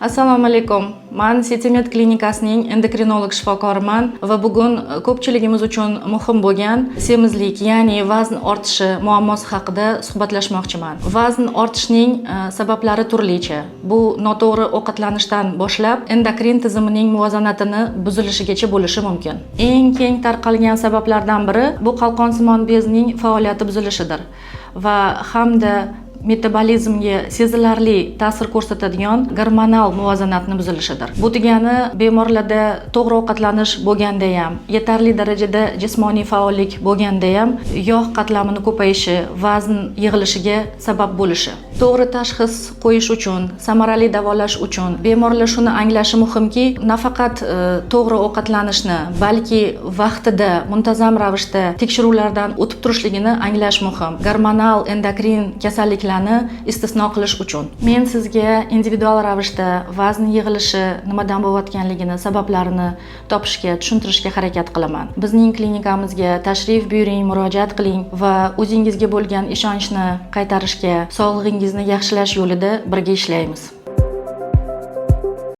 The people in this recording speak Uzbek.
Assalomu alaykum. Men Setimet klinikasining endokrinolog shifokoriman va bugun ko'pchiligimiz uchun muhim bo'lgan semizlik, ya'ni vazn ortishi muammosi haqida suhbatlashmoqchiman. Vazn ortishining sabablari turlicha. Bu noto'g'ri ovqatlanishdan boshlab endokrin tizimining muvozanatini buzilishigacha bo'lishi mumkin. Eng keng tarqalgan sabablardan biri bu qalqonsimon bezning faoliyati buzilishidir va hamda metabolizmga sezilarli ta'sir ko'rsatadigan gormonal muvozanatni buzilishidir. Bu degani bemorlarda to'g'ri ovqatlanish bo'lganda ham, yetarli darajada jismoniy faollik bo'lganda ham yog' qatlamini ko'payishi, vazn yig'ilishiga sabab bo'lishi. To'g'ri tashxis qo'yish uchun, samarali davolash uchun bemorlar shuni anglashi muhimki, nafaqat to'g'ri ovqatlanishni, balki vaqtida, muntazam ravishda tekshiruvlardan o'tib turishligini anglash muhim. Gormonal endokrin kasalliklar istisno qilish uchun. Men sizga individual ravishda vazn yig'ilishi nimadan bo'layotganligini, sabablarini topishga, tushuntirishga harakat qilaman. Bizning klinikamizga tashrif buyuring, murojaat qiling va o'zingizga bo'lgan ishonchni qaytarishga, sog'lig'ingizni yaxshilash yo'lida birga ishlaymiz.